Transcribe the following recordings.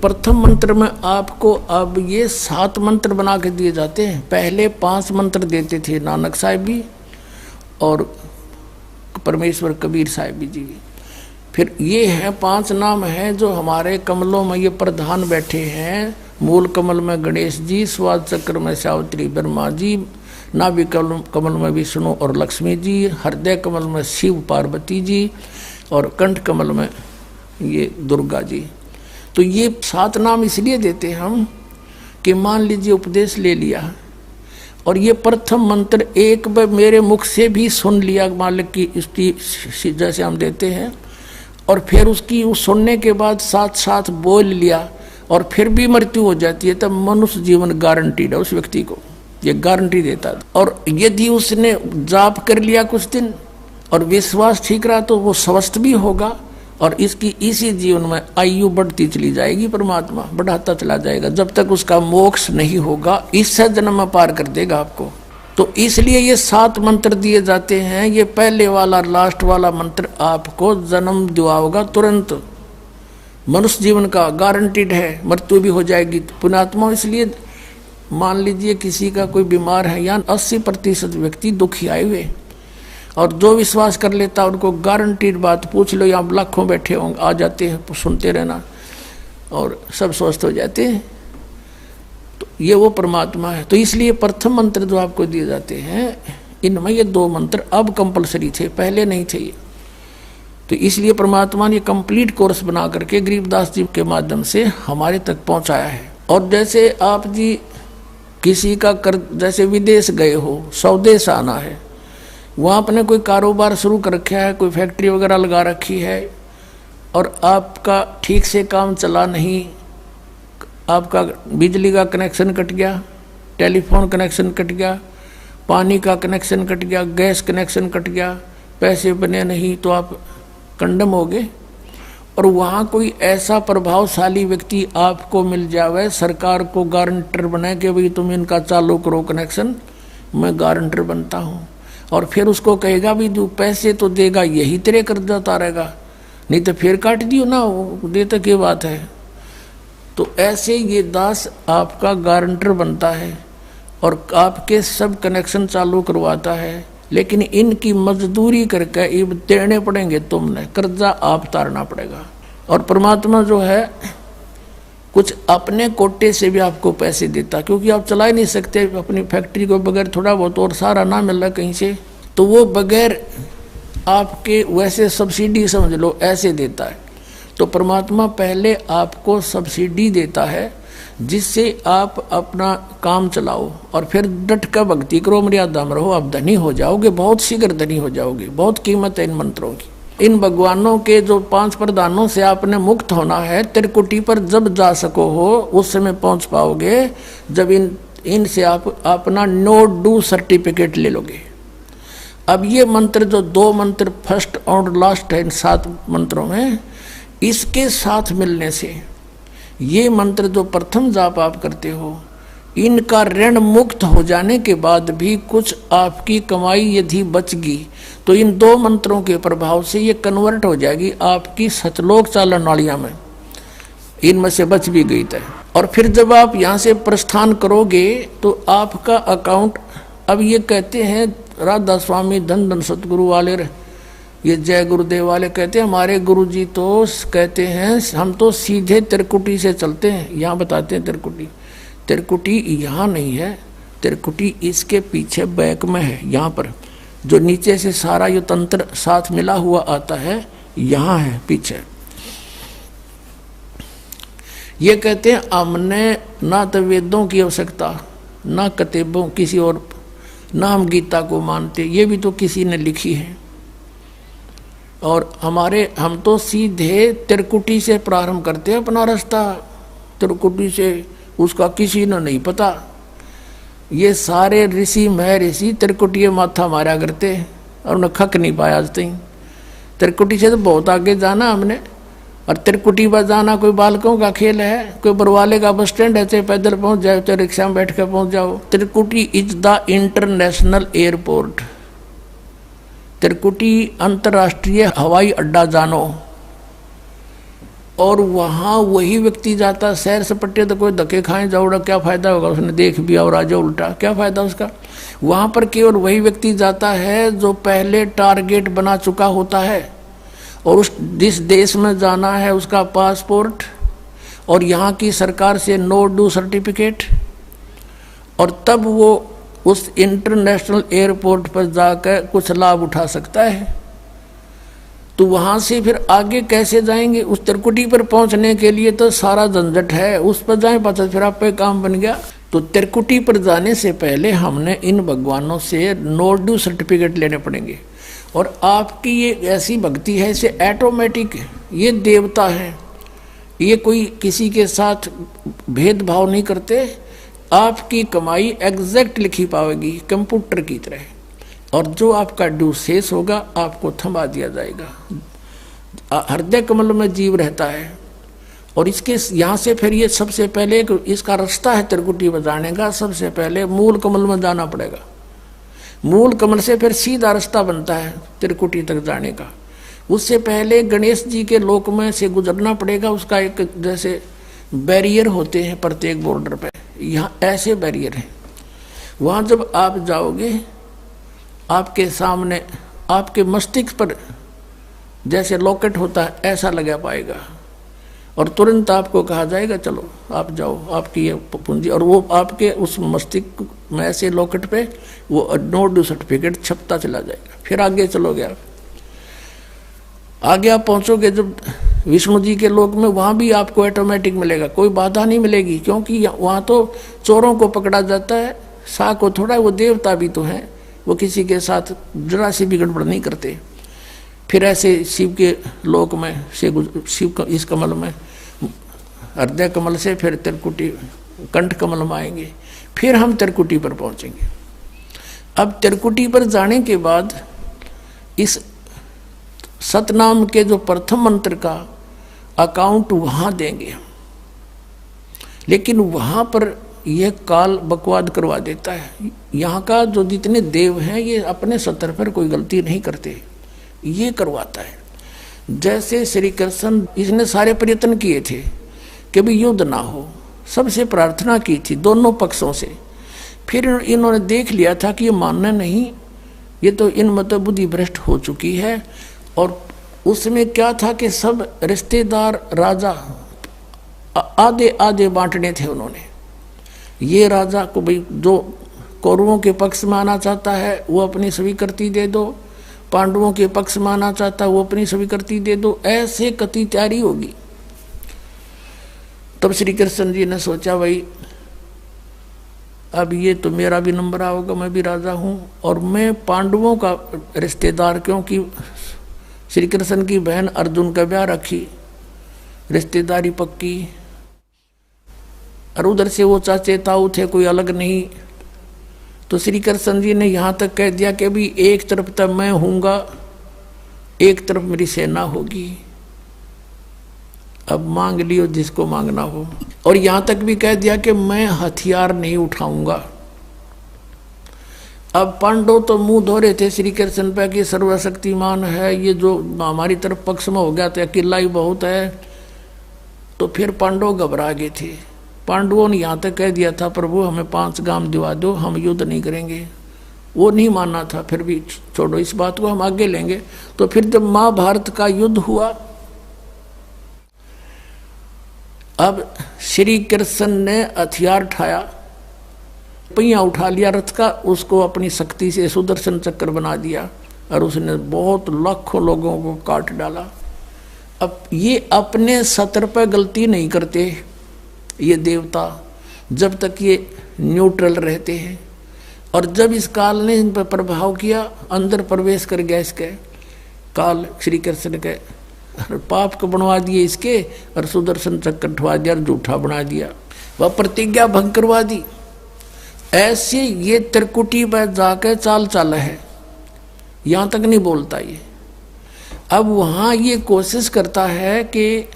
प्रथम मंत्र में आपको अब ये 7 मंत्र बना के दिए जाते हैं। पहले 5 मंत्र देते थे नानक साहिब भी और परमेश्वर कबीर साहिब जी। फिर ये है 5 नाम हैं जो हमारे कमलों में ये प्रधान बैठे हैं। मूल कमल में गणेश जी, स्वाद चक्र में सावित्री ब्रह्मा जी, नाभि कमल में विष्णु और लक्ष्मी जी, हृदय कमल में शिव पार्वती जी और कंठ कमल में ये दुर्गा जी। तो ये 7 नाम इसलिए देते हम कि मान लीजिए उपदेश ले लिया और ये प्रथम मंत्र एक बार मेरे मुख से भी सुन लिया मालिक की इसकी जैसे हम देते हैं, और फिर उसकी उस सुनने के बाद साथ साथ बोल लिया और फिर भी मृत्यु हो जाती है, तब मनुष्य जीवन गारंटीड है उस व्यक्ति को, ये गारंटी देता है। और यदि उसने जाप कर लिया कुछ दिन और विश्वास ठीक रहा तो वो स्वस्थ भी होगा और इसकी इसी जीवन में आयु बढ़ती चली जाएगी, परमात्मा बढ़ाता चला जाएगा जब तक उसका मोक्ष नहीं होगा, इस जन्म में पार कर देगा आपको। तो इसलिए ये 7 मंत्र दिए जाते हैं। ये पहले वाला लास्ट वाला मंत्र आपको जन्म दिलाएगा तुरंत, मनुष्य जीवन का गारंटीड है, मृत्यु भी हो जाएगी पुण्यात्मा। इसलिए मान लीजिए किसी का कोई बीमार है, या 80% व्यक्ति दुखी आए हुए, और जो विश्वास कर लेता उनको गारंटीड बात पूछ लो, यहाँ लाखों बैठे होंगे आ जाते हैं, सुनते रहना और सब स्वस्थ हो जाते हैं। तो ये वो परमात्मा है। तो इसलिए प्रथम मंत्र जो आपको दिए जाते हैं इनमें ये 2 मंत्र अब कंपलसरी थे, पहले नहीं थे ये। तो इसलिए परमात्मा ने कंप्लीट कोर्स बना करके गरीबदास जी के माध्यम से हमारे तक पहुंचाया है। और जैसे आप जी किसी का जैसे विदेश गए हो, स्वदेश आना है, वहाँ आपने कोई कारोबार शुरू कर रखा है, कोई फैक्ट्री वगैरह लगा रखी है और आपका ठीक से काम चला नहीं, आपका बिजली का कनेक्शन कट गया, टेलीफोन कनेक्शन कट गया, पानी का कनेक्शन कट गया, गैस कनेक्शन कट गया, पैसे बने नहीं तो आप कंडम हो गए। और वहाँ कोई ऐसा प्रभावशाली व्यक्ति आपको मिल जावे, सरकार को गारंटर बनाए कि भाई तुम इनका चालू करो कनेक्शन, मैं गारंटर बनता हूँ, और फिर उसको कहेगा भी तू पैसे तो देगा, यही तेरे कर्जा उतारेगा, नहीं तो फिर काट दियो ना, वो देता क्या बात है। तो ऐसे ये दास आपका गारंटर बनता है और आपके सब कनेक्शन चालू करवाता है, लेकिन इनकी मजदूरी करके ये देने पड़ेंगे, तुमने कर्जा आप उतारना पड़ेगा। और परमात्मा जो है कुछ अपने कोटे से भी आपको पैसे देता, क्योंकि आप चला ही नहीं सकते अपनी फैक्ट्री को बगैर थोड़ा बहुत और सारा ना मिल रहा कहीं से, तो वो बगैर आपके वैसे सब्सिडी समझ लो ऐसे देता है। तो परमात्मा पहले आपको सब्सिडी देता है जिससे आप अपना काम चलाओ और फिर डट कर भक्ति करो, मर्यादा में रहो, आप धनी हो जाओगे, बहुत शीघ्र धनी हो जाओगे। बहुत कीमत है इन मंत्रों की। इन भगवानों के जो 5 प्रधानों से आपने मुक्त होना है, त्रिकुटी पर जब जा सको हो उस समय पहुंच पाओगे जब इनसे आप अपना नो डू सर्टिफिकेट ले लोगे। अब ये मंत्र जो 2 मंत्र फर्स्ट और लास्ट है इन 7 मंत्रों में, इसके साथ मिलने से ये मंत्र जो प्रथम जाप आप करते हो, इनका ऋण मुक्त हो जाने के बाद भी कुछ आपकी कमाई यदि बचगी तो इन 2 मंत्रों के प्रभाव से ये कन्वर्ट हो जाएगी आपकी सतलोक चालन नालियाँ में, इनमें से बच भी गई तय। और फिर जब आप यहाँ से प्रस्थान करोगे तो आपका अकाउंट, अब ये कहते हैं राधा स्वामी धन धन सतगुरु वाले, ये जय गुरुदेव वाले कहते हैं, हमारे गुरुजी तो कहते हैं हम तो सीधे त्रिकुटी से चलते हैं। यहाँ बताते हैं त्रिकुटी यहाँ नहीं है, त्रिकुटी इसके पीछे बैक में है, यहाँ पर जो नीचे से सारा ये तंत्र साथ मिला हुआ आता है, यहाँ है पीछे। ये कहते हैं हमने ना तो वेदों की आवश्यकता, ना किताबों किसी और, ना हम गीता को मानते, ये भी तो किसी ने लिखी है, और हम तो सीधे त्रिकुटी से प्रारंभ करते हैं अपना रास्ता, त्रिकुटी से उसका किसी ने नहीं पता। ये सारे ऋषि महर्षि त्रिकुटी माथा मारा करते और उन्हें खक नहीं पाया आज तक। त्रिकुटी से तो बहुत आगे जाना हमने, और त्रिकुटी पर जाना कोई बालकों का खेल है, कोई बरवाले का बस स्टैंड है, चाहे पैदल पहुंच जाओ चाहे रिक्शा में बैठ कर पहुंच जाओ। त्रिकुटी इज द इंटरनेशनल एयरपोर्ट, त्रिकुटी अंतर्राष्ट्रीय हवाई अड्डा जानो। और वहाँ वही व्यक्ति जाता सैर सपट्टे, तो कोई धक्के खाए जाओड़ा क्या फायदा होगा, उसने देख भी और आ जाओ उल्टा, क्या फायदा उसका। वहाँ पर केवल वही व्यक्ति जाता है जो पहले टारगेट बना चुका होता है, और उस जिस देश में जाना है उसका पासपोर्ट और यहाँ की सरकार से नो डू सर्टिफिकेट, और तब वो उस इंटरनेशनल एयरपोर्ट पर जाकर कुछ लाभ उठा सकता है। तो वहाँ से फिर आगे कैसे जाएंगे, उस त्रिकुटी पर पहुँचने के लिए तो सारा झंझट है, उस पर जाए पता फिर आप पे काम बन गया। तो त्रिकुटी पर जाने से पहले हमने इन भगवानों से नो ड्यू सर्टिफिकेट लेने पड़ेंगे। और आपकी ये ऐसी भक्ति है, इसे ऑटोमेटिक, ये देवता है, ये कोई किसी के साथ भेदभाव नहीं करते, आपकी कमाई एग्जैक्ट लिखी पाएगी कंप्यूटर की तरह, और जो आपका ड्यू शेष होगा आपको थमा दिया जाएगा। हृदय कमल में जीव रहता है, और इसके यहाँ से फिर ये सबसे पहले इसका रास्ता है त्रिकुटी बजाने का, सबसे पहले मूल कमल में जाना पड़ेगा। मूल कमल से फिर सीधा रास्ता बनता है त्रिकुटी तक जाने का। उससे पहले गणेश जी के लोक में से गुजरना पड़ेगा, उसका एक जैसे बैरियर होते हैं प्रत्येक बॉर्डर पे, यहाँ ऐसे बैरियर हैं। वहाँ जब आप जाओगे आपके सामने आपके मस्तिष्क पर जैसे लॉकेट होता है ऐसा लगा पाएगा, और तुरंत आपको कहा जाएगा चलो आप जाओ, आपकी ये पूंजी, और वो आपके उस मस्तिष्क में ऐसे लॉकेट पे वो नो ड्यू सर्टिफिकेट छपता चला जाएगा। फिर आगे चलोगे आप, आगे आप पहुँचोगे जब विष्णु जी के लोक में, वहाँ भी आपको ऑटोमेटिक मिलेगा, कोई बाधा नहीं मिलेगी, क्योंकि वहाँ तो चोरों को पकड़ा जाता है, सा को थोड़ा, वो देवता भी तो हैं, वो किसी के साथ जरा सी भी गड़बड़ नहीं करते। फिर ऐसे शिव के लोक में से शिव इस कमल में हृदय कमल से फिर त्रिकुटी कंठ कमल में आएंगे, फिर हम त्रिकुटी पर पहुंचेंगे। अब त्रिकुटी पर जाने के बाद इस सतनाम के जो प्रथम मंत्र का अकाउंट वहाँ देंगे, लेकिन वहाँ पर यह काल बकवाद करवा देता है। यहाँ का जो जितने देव हैं ये अपने सतर पर कोई गलती नहीं करते, ये करवाता है। जैसे श्री कृष्ण, इसने सारे प्रयत्न किए थे कि भी युद्ध ना हो, सबसे प्रार्थना की थी दोनों पक्षों से, फिर इन्होंने देख लिया था कि ये मानना नहीं, ये तो इन मत बुद्धि भ्रष्ट हो चुकी है। और उसमें क्या था कि सब रिश्तेदार राजा आधे आधे बांटने थे उन्होंने। ये राजा को भाई जो कौरवों के पक्ष में आना चाहता है वो अपनी स्वीकृति दे दो, पांडवों के पक्ष में आना चाहता है वो अपनी स्वीकृति दे दो, ऐसे कति तैयारी होगी। तब श्री कृष्ण जी ने सोचा भाई अब ये तो मेरा भी नंबर आओगा, मैं भी राजा हूँ, और मैं पांडवों का रिश्तेदार, क्योंकि श्री कृष्ण की बहन अर्जुन का ब्याह रखी, रिश्तेदारी पक्की, और उधर से वो चाचे ताऊ थे, कोई अलग नहीं। तो श्री कृष्ण जी ने यहाँ तक कह दिया कि अभी एक तरफ तक मैं हूँगा, एक तरफ मेरी सेना होगी, अब मांग लियो जिसको मांगना हो। और यहाँ तक भी कह दिया कि मैं हथियार नहीं उठाऊंगा। अब पांडव तो मुंह धो रहे थे श्री कृष्ण पे कि सर्वशक्तिमान है, ये जो हमारी तरफ पक्ष में हो गया तो अकेला ही बहुत है। तो फिर पांडव घबरा गए थे। पांडवों ने यहाँ तक कह दिया था प्रभु हमें 5 गांव दिवा दो, हम युद्ध नहीं करेंगे। वो नहीं मानना था, फिर भी छोड़ो इस बात को, हम आगे लेंगे। तो फिर जब महाभारत का युद्ध हुआ, अब श्री कृष्ण ने हथियार उठाया, पहिया उठा लिया रथ का, उसको अपनी शक्ति से सुदर्शन चक्र बना दिया और उसने बहुत लाखों लोगों को काट डाला। अब ये अपने सतर पर गलती नहीं करते ये देवता, जब तक ये न्यूट्रल रहते हैं। और जब इस काल ने इन पर प्रभाव किया, अंदर प्रवेश कर गया इसके काल, श्री कृष्ण के पाप को बनवा दिए इसके, और सुदर्शन चक्र उठवा दिया और झूठा बना दिया, वह प्रतिज्ञा भंग करवा दी। ऐसे ये त्रिकुटी पर जाकर चाल चाल है, यहाँ तक नहीं बोलता ये। अब वहाँ ये कोशिश करता है कि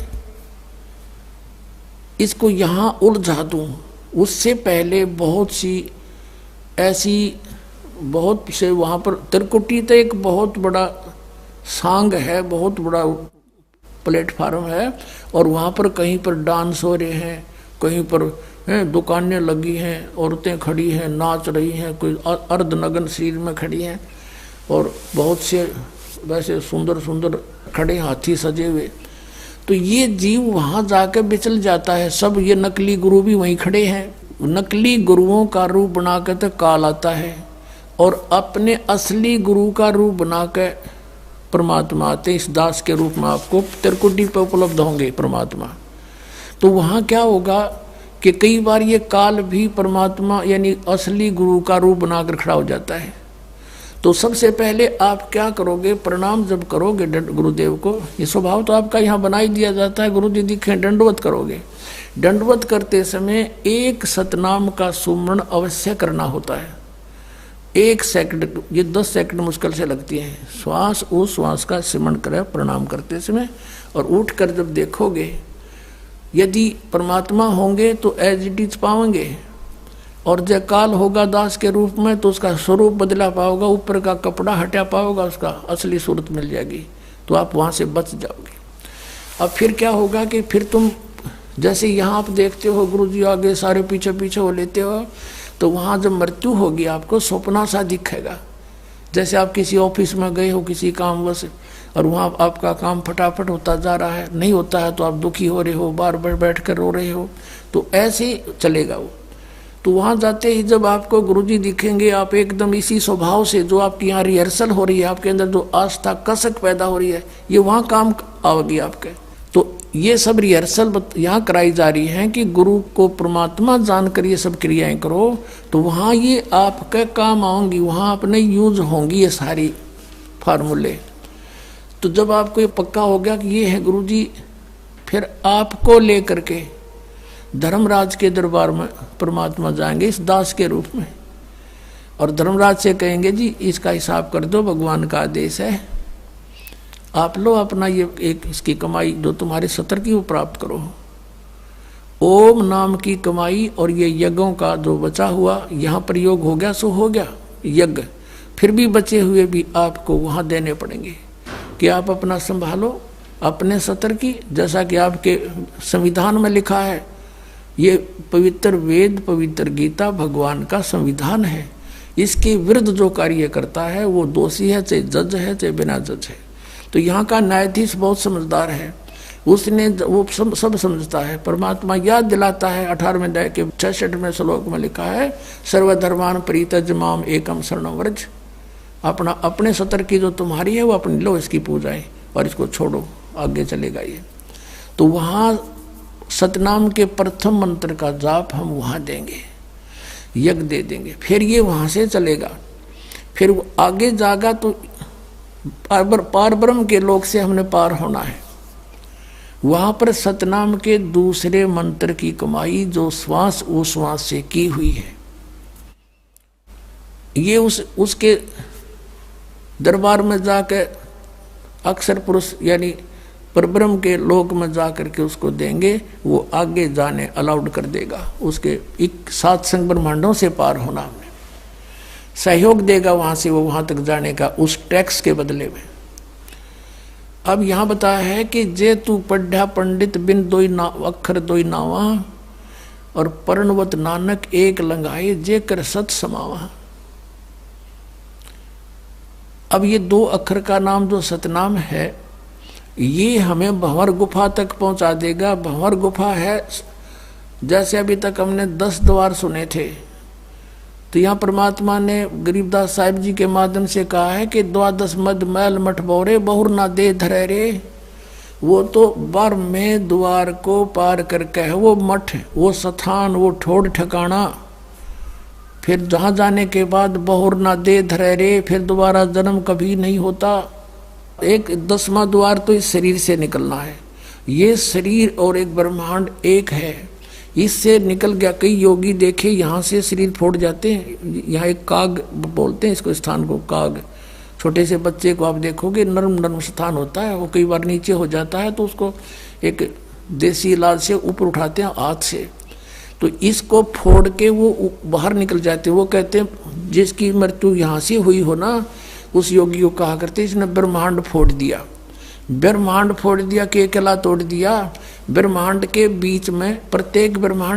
इसको यहाँ उलझा दूँ। उससे पहले बहुत सी ऐसी बहुत से वहाँ पर त्रिकुटी तो एक बहुत बड़ा सांग है, बहुत बड़ा प्लेटफार्म है, और वहाँ पर कहीं पर डांस हो रहे हैं, कहीं पर दुकानें लगी हैं, औरतें खड़ी हैं, नाच रही हैं, कोई अर्धनग्न शरीर में खड़ी हैं, और बहुत से वैसे सुंदर सुंदर खड़े हाथी सजे हुए। तो ये जीव वहाँ जाकर बिचल जाता है। सब ये नकली गुरु भी वहीं खड़े हैं, नकली गुरुओं का रूप बनाकर तो काल आता है, और अपने असली गुरु का रूप बनाकर परमात्मा आते। इस दास के रूप में आपको त्रिकुटी पे उपलब्ध होंगे परमात्मा। तो वहाँ क्या होगा कि कई बार ये काल भी परमात्मा यानी असली गुरु का रूप बनाकर खड़ा हो जाता है। तो सबसे पहले आप क्या करोगे, प्रणाम जब करोगे गुरुदेव को, ये स्वभाव तो आपका यहाँ बना ही दिया जाता है, गुरु जी दिखे दंडवत करोगे। दंडवत करते समय एक सतनाम का सुमरण अवश्य करना होता है। 1 सेकंड, ये 10 सेकंड मुश्किल से लगती है। श्वास उस श्वास का सिमरण करें प्रणाम करते समय, और उठकर जब देखोगे यदि परमात्मा होंगे तो एज इट इज पाओगे, और जब काल होगा दास के रूप में तो उसका स्वरूप बदला पाओगा, ऊपर का कपड़ा हटा पाओगा, उसका असली सूरत मिल जाएगी, तो आप वहाँ से बच जाओगे। अब फिर क्या होगा कि फिर तुम जैसे यहाँ आप देखते हो गुरु जी आगे सारे पीछे पीछे हो लेते हो, तो वहाँ जब मृत्यु होगी आपको स्वप्ना सा दिखेगा। जैसे आप किसी ऑफिस में गए हो किसी कामवश, और वहाँ आपका काम फटाफट होता जा रहा है, नहीं होता है तो आप दुखी हो रहे हो, बार बार बैठ कर रो रहे हो, तो ऐसे ही चलेगा वो। तो वहाँ जाते ही जब आपको गुरुजी दिखेंगे, आप एकदम इसी स्वभाव से जो आपकी यहाँ रिहर्सल हो रही है, आपके अंदर जो आस्था कसक पैदा हो रही है, ये वहाँ काम आओगी आपके। तो ये सब रिहर्सल यहाँ कराई जा रही है कि गुरु को परमात्मा जानकर ये सब क्रियाएं करो, तो वहाँ ये आपके काम आऊँगी, वहाँ अपने यूज होंगी ये सारी फार्मूले। तो जब आपको ये पक्का हो गया कि ये है गुरुजी, फिर आपको लेकर के धर्मराज के दरबार में परमात्मा जाएंगे इस दास के रूप में, और धर्मराज से कहेंगे जी इसका हिसाब कर दो, भगवान का आदेश है, आप लो अपना ये एक इसकी कमाई जो तुम्हारे सतर की वो प्राप्त करो। ओम नाम की कमाई और ये यज्ञों का जो बचा हुआ यहाँ प्रयोग हो गया सो हो गया यज्ञ, फिर भी बचे हुए भी आपको वहाँ देने पड़ेंगे कि आप अपना संभालो अपने सतर की, जैसा कि आपके संविधान में लिखा है। ये पवित्र वेद पवित्र गीता भगवान का संविधान है, इसके विरुद्ध जो कार्य करता है वो दोषी है, चाहे जज है चाहे बिना जज है। तो यहाँ का न्यायाधीश बहुत समझदार है, उसने वो सब समझता है। परमात्मा याद दिलाता है 18वें अध्याय के 66वें श्लोक में लिखा है, सर्वधर्मान परित्यज माम एकम शरणं व्रज। अपना अपने सतर की जो तुम्हारी है वो अपनी लो, इसकी पूजाएं, और इसको छोड़ो, आगे चलेगा ये। तो वहाँ सतनाम के प्रथम मंत्र का जाप हम वहाँ देंगे, यज्ञ दे देंगे, फिर ये वहाँ से चलेगा, फिर वो आगे जागा तो पार ब्रह्म के लोक से हमने पार होना है। वहाँ पर सतनाम के दूसरे मंत्र की कमाई जो श्वास उश्वास से की हुई है, ये उसके दरबार में जाकर अक्षर पुरुष यानी परब्रह्म के लोक में जा करके उसको देंगे, वो आगे जाने अलाउड कर देगा, उसके 7 संग ब्रह्मांडों से पार होना हमें सहयोग देगा वहाँ से वो वहाँ तक जाने का, उस टैक्स के बदले में। अब यहाँ बताया है कि जे तू पढ़ा पंडित बिन दोई ना अक्षर दोई नावा, और पर्णवत नानक एक लंगाए जे कर सत समावा। अब ये 2 अक्षर का नाम जो सतनाम है, ये हमें भंवर गुफा तक पहुंचा देगा। भंवर गुफा है, जैसे अभी तक हमने 10 द्वार सुने थे, तो यहाँ परमात्मा ने गरीबदास साहिब जी के माध्यम से कहा है कि 12 मद मैल मठ बोरे बहुर ना दे धरे रे। वो तो 12वें द्वार को पार करके है वो मठ, वो स्थान, वो ठोड़ ठिकाना, फिर जहाँ जाने के बाद बहुर ना दे धरे रे, फिर दोबारा जन्म कभी नहीं होता। एक 10वां द्वार तो इस शरीर से निकलना है, ये शरीर और एक ब्रह्मांड एक है, इससे निकल गया। कई योगी देखे यहाँ से शरीर फोड़ जाते हैं, यहाँ एक काग बोलते हैं इसको, स्थान को काग। छोटे से बच्चे को आप देखोगे नर्म नर्म स्थान होता है, वो कई बार नीचे हो जाता है तो उसको एक देसी इलाज से ऊपर उठाते हैं हाथ से, तो इसको फोड़ के वो बाहर निकल जाते हैं। वो कहते हैं जिसकी मृत्यु यहाँ से हुई हो ना, उस योगी को कहा करते इसने ब्रह्मांड फोड़ दिया। ब्रह्मांड फोड़ दिया, केकला तोड़ दिया। ब्रह्मांड के बीच में प्रत्येक ब्रह्मांड